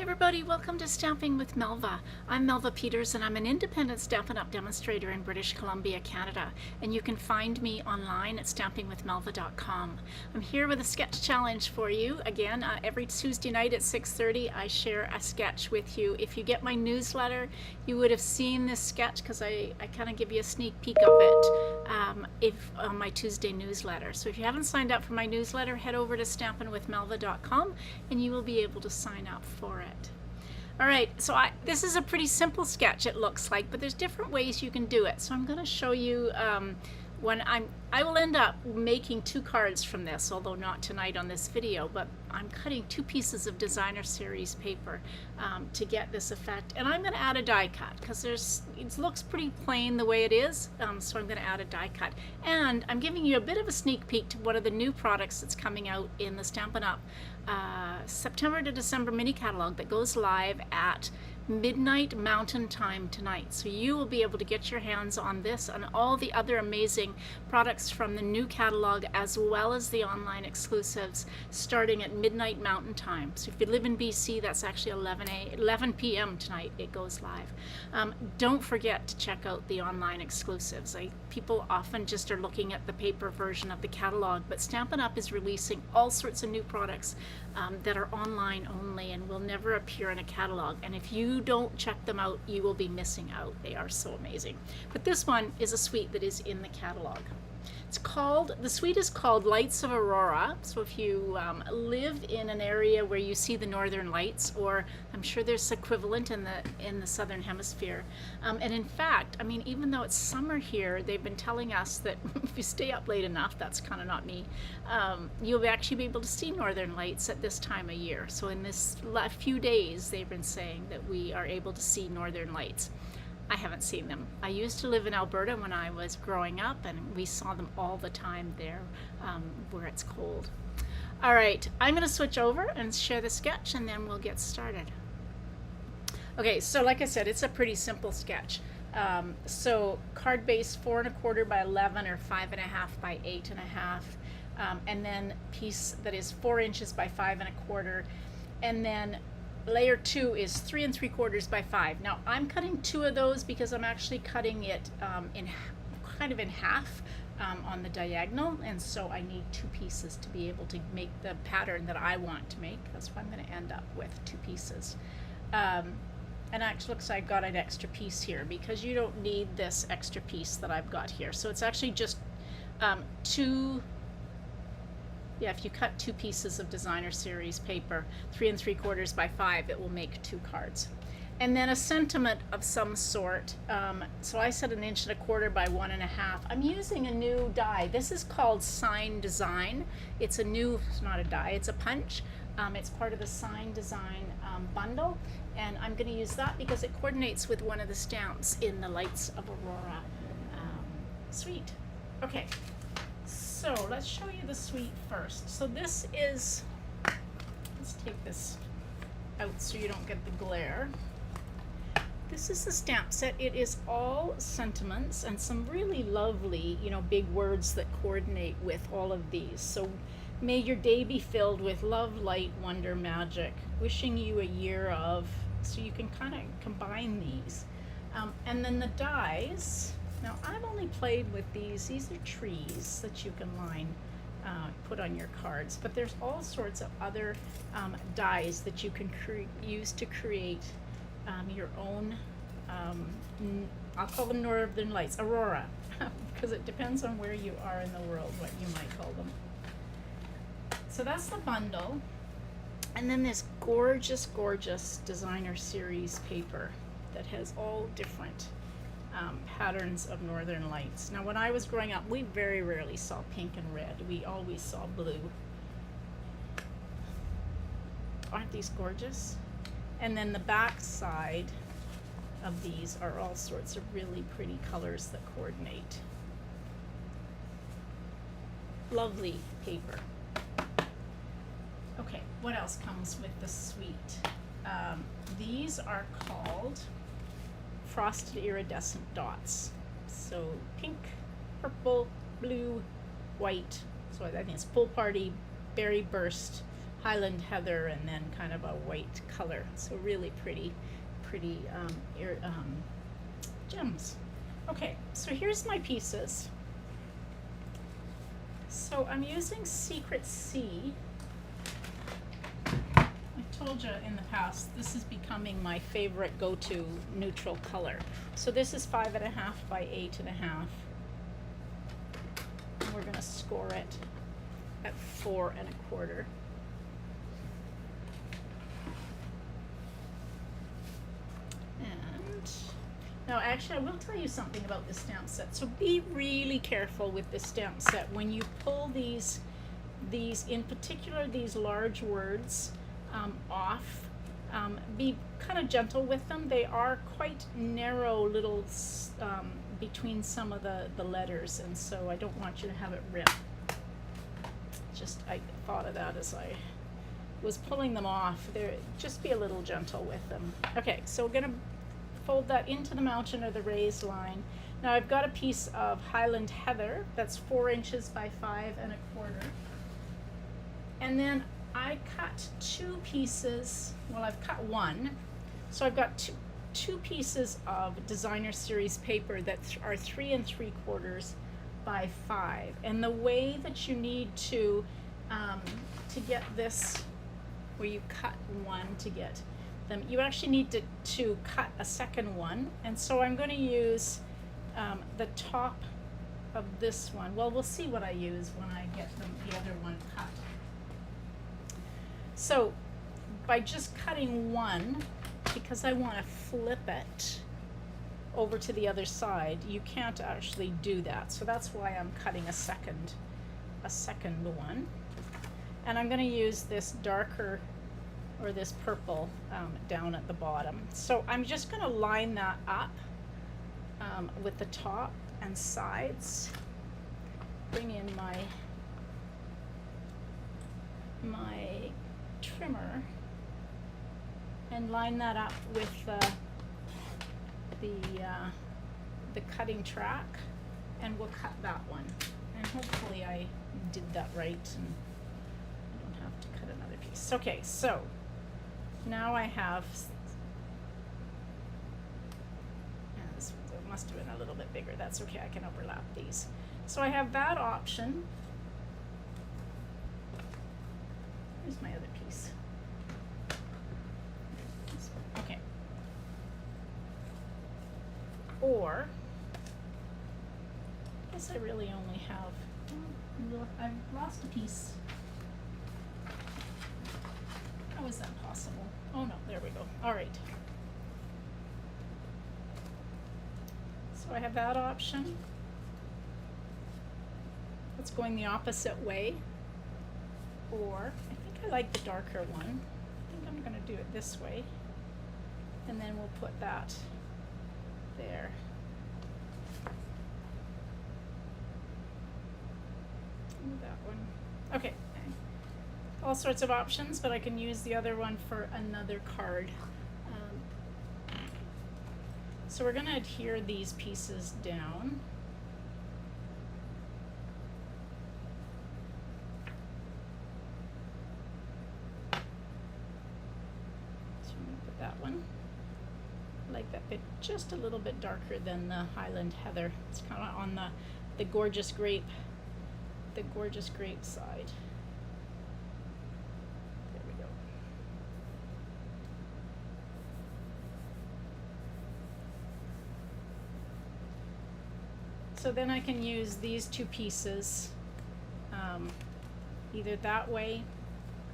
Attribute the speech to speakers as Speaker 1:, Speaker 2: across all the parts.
Speaker 1: everybody, welcome to Stamping with Melva. I'm Melva Peters and I'm an independent Stampin' Up! Demonstrator in British Columbia, Canada, and you can find me online at stampingwithmelva.com. I'm here with a sketch challenge for you. Again, every Tuesday night at 6:30 I share a sketch with you. If you get my newsletter, you would have seen this sketch because I kind of give you a sneak peek of it on my Tuesday newsletter. So if you haven't signed up for my newsletter, head over to stampingwithmelva.com and you will be able to sign up for it. All right, so this is a pretty simple sketch, it looks like, but there's different ways you can do it. So I'm going to show you I will end up making two cards from this, although not tonight on this video, but I'm cutting two pieces of designer series paper to get this effect. And I'm going to add a die cut because it looks pretty plain the way it is, so I'm going to add a die cut. And I'm giving you a bit of a sneak peek to one of the new products that's coming out in the Stampin' Up! September to December mini catalog that goes live at midnight Mountain Time tonight. So you will be able to get your hands on this and all the other amazing products from the new catalog, as well as the online exclusives, starting at midnight Mountain Time. So if you live in BC, that's actually 11 p.m. tonight it goes live. Don't forget to check out the online exclusives. People often just are looking at the paper version of the catalog, but Stampin' Up! Is releasing all sorts of new products that are online only and will never appear in a catalog. And if you don't check them out, you will be missing out. They are so amazing. But this one is a suite that is in the catalog. The suite is called Lights of Aurora. So if you live in an area where you see the northern lights, or I'm sure there's equivalent in the southern hemisphere. And in fact, I mean, even though it's summer here, they've been telling us that if you stay up late enough, that's kind of not me, you'll actually be able to see northern lights at this time of year. So in this few days, they've been saying that we are able to see northern lights. I haven't seen them. I used to live in Alberta when I was growing up, and we saw them all the time there where it's cold. All right, I'm going to switch over and share the sketch, and then we'll get started. Okay, so like I said, it's a pretty simple sketch. So card base 4 1/4 by 11 or 5 1/2 by 8 1/2, and then piece that is 4 inches by 5 1/4, and then layer 2 is 3 3/4 by 5. Now I'm cutting 2 of those because I'm actually cutting it in half on the diagonal, and so I need 2 pieces to be able to make the pattern that I want to make. That's why I'm going to end up with 2 pieces. And actually looks like I've got an extra piece here because you don't need this extra piece that I've got here. So it's actually just if you cut 2 pieces of designer series paper, 3 3/4 by 5, it will make 2 cards. And then a sentiment of some sort. So I said 1 1/4 by 1 1/2. I'm using a new die. This is called Sign Design. It's not a die, it's a punch. It's part of the Sign Design bundle, and I'm going to use that because it coordinates with one of the stamps in the Lights of Aurora suite. Okay. So let's show you the suite first. So this is, let's take this out so you don't get the glare. This is the stamp set. It is all sentiments and some really lovely, big words that coordinate with all of these. So may your day be filled with love, light, wonder, magic. Wishing you a year of, so you can kind of combine these. And then the dies. Now I've only played with these. These are trees that you can put on your cards, but there's all sorts of other dies that you can use to create your own, I'll call them Northern Lights, Aurora, because it depends on where you are in the world, what you might call them. So that's the bundle. And then this gorgeous, gorgeous designer series paper that has all different patterns of northern lights. Now when I was growing up, we very rarely saw pink and red. We always saw blue. Aren't these gorgeous? And then the back side of these are all sorts of really pretty colors that coordinate. Lovely paper. Okay, what else comes with the suite? These are called frosted iridescent dots. So pink, purple, blue, white. So I think it's Pool Party, Berry Burst, Highland heather and then kind of a white color. So really pretty gems. Okay, so here's my pieces. So I'm using Secret Sea. I told you in the past, this is becoming my favorite go-to neutral color. So this is 5.5 by 8.5. And we're gonna score it at 4.25. Now, actually, I will tell you something about this stamp set. So be really careful with this stamp set when you pull these in particular, these large words off. Be kind of gentle with them. They are quite narrow little between some of the letters, and so I don't want you to have it rip. I thought of that as I was pulling them off. Just be a little gentle with them. Okay, so we're gonna fold that into the mountain or the raised line. Now I've got a piece of Highland heather that's 4 inches by 5.25. And then I cut 2 pieces, well, I've cut 1. So I've got two pieces of designer series paper that are 3 3/4 by 5. And the way that you need to get this, where you cut 1 to get them, you actually need to cut a second one. And so I'm going to use the top of this one. Well, we'll see what I use when I get the other one cut. So by just cutting 1, because I want to flip it over to the other side, you can't actually do that. So that's why I'm cutting a second one. And I'm going to use this darker, or this purple, down at the bottom. So I'm just going to line that up with the top and sides. Bring in my trimmer and line that up with the cutting track, and we'll cut that one. And hopefully I did that right and I don't have to cut another piece. Okay, so now I have, this must have been a little bit bigger. That's okay, I can overlap these. So I have that option. Here's my other piece. Okay. Or, I guess I really only have, I've lost a piece. How is that possible? Oh no, there we go. All right. So I have that option. It's going the opposite way. Or, I think I like the darker one. I think I'm going to do it this way. And then we'll put that there. And that one. Okay. All sorts of options, but I can use the other one for another card. So we're going to adhere these pieces down. So I'm going to put that one. I like that bit just a little bit darker than the Highland Heather. It's kind of on the gorgeous grape side. So then I can use these two pieces either that way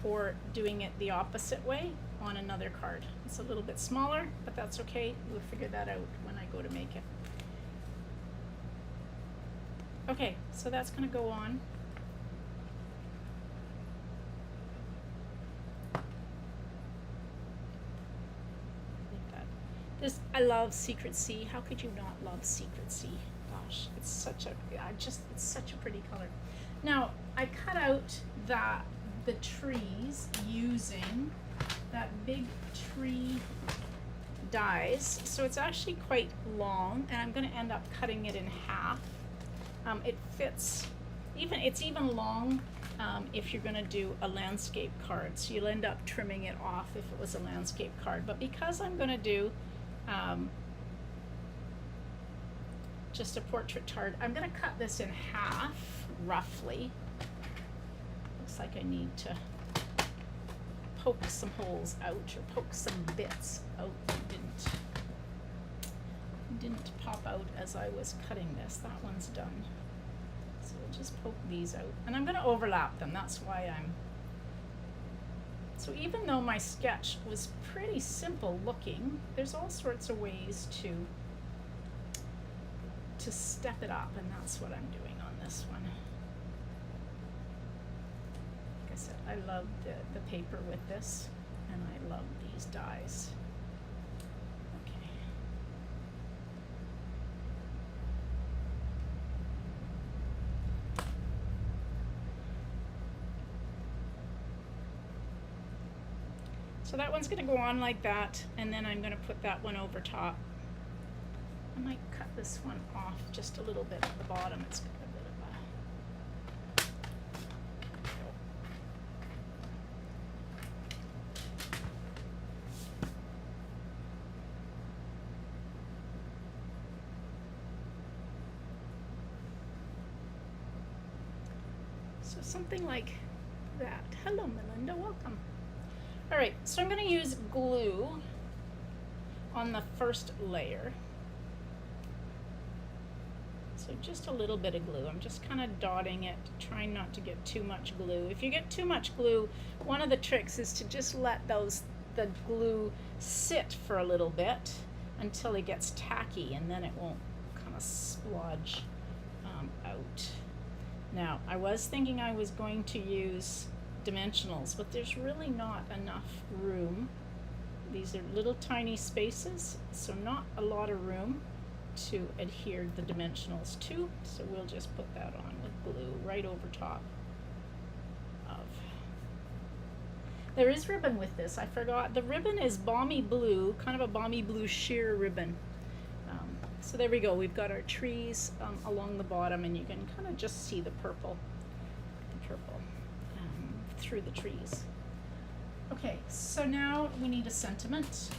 Speaker 1: or doing it the opposite way on another card. It's a little bit smaller, but that's okay. We'll figure that out when I go to make it. Okay, so that's going to go on. I love Secret Sea. How could you not love Secret Sea? Gosh, it's such a pretty color. Now I cut out the trees using that big tree dies, so it's actually quite long, and I'm going to end up cutting it in half. It fits it's even long if you're going to do a landscape card. So you'll end up trimming it off if it was a landscape card. But because I'm going to do just a portrait card, I'm going to cut this in half, roughly. Looks like I need to poke some holes out, or poke some bits out that didn't pop out as I was cutting this. That one's done. So we'll just poke these out. And I'm going to overlap them. That's why I'm... So even though my sketch was pretty simple looking, there's all sorts of ways to step it up, and that's what I'm doing on this one. Like I said, I love the paper with this, and I love these dies. Okay. So that one's going to go on like that, and then I'm going to put that one over top. I might cut this one off just a little bit at the bottom. It's got a bit of a... So something like that. Hello, Melinda, welcome. All right, so I'm going to use glue on the first layer. So just a little bit of glue. I'm just kind of dotting it, trying not to get too much glue. If you get too much glue, one of the tricks is to just let the glue sit for a little bit until it gets tacky, and then it won't kind of splodge out. Now, I was thinking I was going to use dimensionals, but there's really not enough room. These are little tiny spaces, so not a lot of room to adhere the dimensionals to, so we'll just put that on with glue right over top of. There is ribbon with this, I forgot. The ribbon is balmy blue, kind of a balmy blue sheer ribbon. So there we go, we've got our trees along the bottom, and you can kind of just see the purple through the trees. Okay, so now we need a sentiment.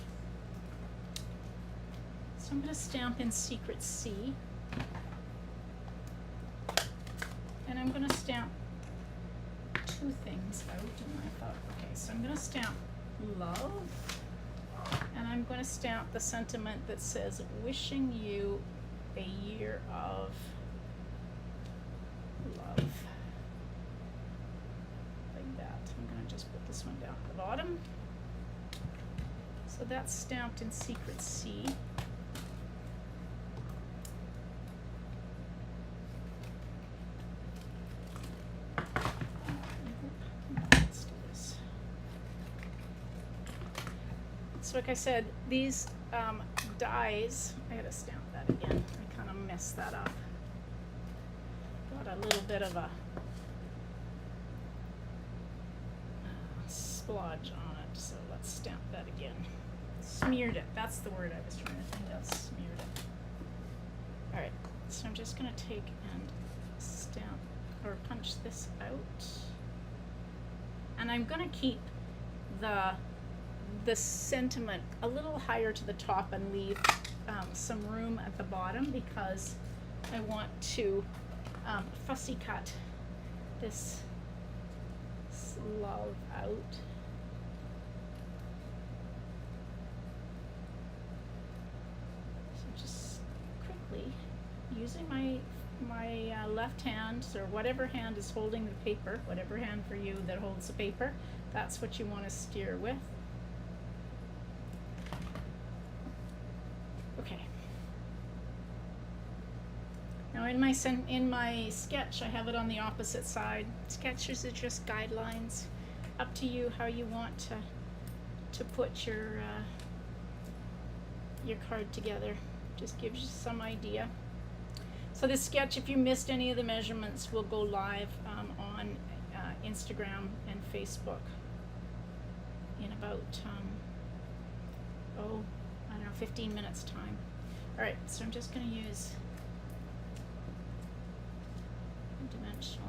Speaker 1: So I'm going to stamp in Secret C, and I'm going to stamp two things out, and I thought, okay, so I'm going to stamp love, and I'm going to stamp the sentiment that says, wishing you a year of love. Like that. I'm going to just put this one down at the bottom. So that's stamped in Secret C. So like I said, these dies, I gotta stamp that again. I kind of messed that up. Got a little bit of a splodge on it, so let's stamp that again. Smeared it, that's the word I was trying to think of, smeared it. Alright, so I'm just gonna take and stamp, or punch this out. And I'm gonna keep the sentiment a little higher to the top and leave some room at the bottom, because I want to fussy cut this love out. So just quickly, using my left hand, or whatever hand is holding the paper, whatever hand for you that holds the paper, that's what you want to steer with. Okay. Now in my sketch, I have it on the opposite side. Sketches are just guidelines. Up to you how you want to put your card together. Just gives you some idea. So this sketch, if you missed any of the measurements, will go live on Instagram and Facebook in about 15 minutes time. Alright, so I'm just going to use a dimensional.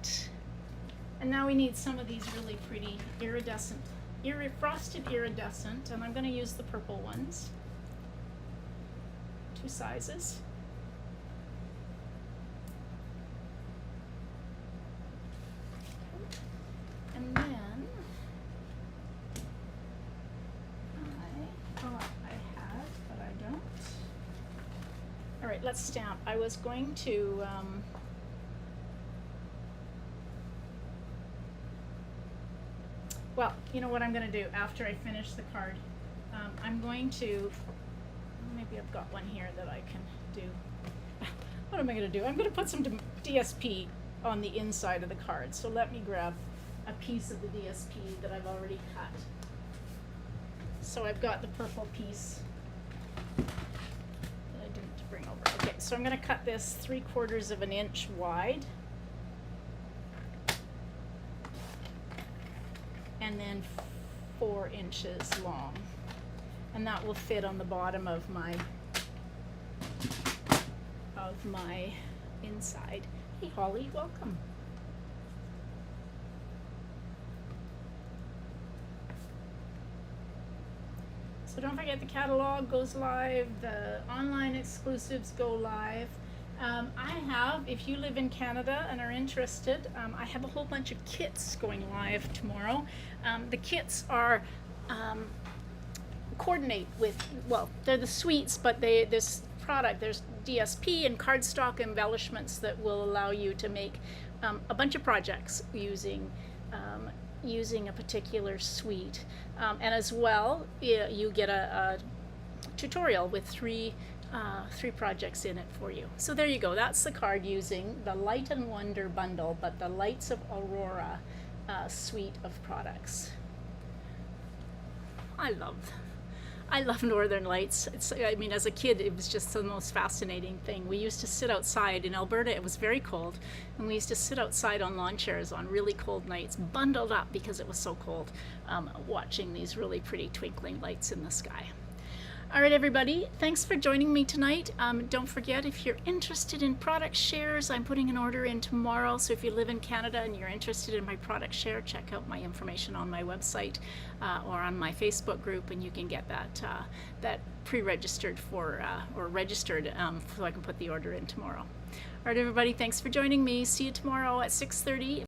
Speaker 1: that. And now we need some of these really pretty iridescent, frosted iridescent, and I'm going to use the purple ones. 2 sizes. And then I have, but I don't. All right, let's stamp. I was going to well, you know what I'm going to do after I finish the card? I'm going to, maybe I've got one here that I can do. What am I going to do? I'm going to put some DSP on the inside of the card. So let me grab a piece of the DSP that I've already cut. So I've got the purple piece that I didn't bring over. Okay, so I'm going to cut this 3/4 of an inch wide. And then 4 inches long. And that will fit on the bottom of my inside. Hey Holly, welcome. So don't forget the catalog goes live, the online exclusives go live. I have, if you live in Canada and are interested, I have a whole bunch of kits going live tomorrow. The kits are coordinate with, well, they're the suites, but this product, there's DSP and cardstock embellishments that will allow you to make a bunch of projects using a particular suite. And as well, you get a tutorial with three projects in it for you. So there you go. That's the card using the Light and Wonder bundle, but the Lights of Aurora suite of products. I love Northern Lights. I mean, as a kid, it was just the most fascinating thing. We used to sit outside in Alberta. It was very cold, and we used to sit outside on lawn chairs on really cold nights, bundled up because it was so cold, watching these really pretty twinkling lights in the sky. All right, everybody, thanks for joining me tonight. Don't forget, if you're interested in product shares, I'm putting an order in tomorrow. So if you live in Canada and you're interested in my product share, check out my information on my website or on my Facebook group, and you can get that pre-registered or registered so I can put the order in tomorrow. All right, everybody, thanks for joining me. See you tomorrow at 6:30.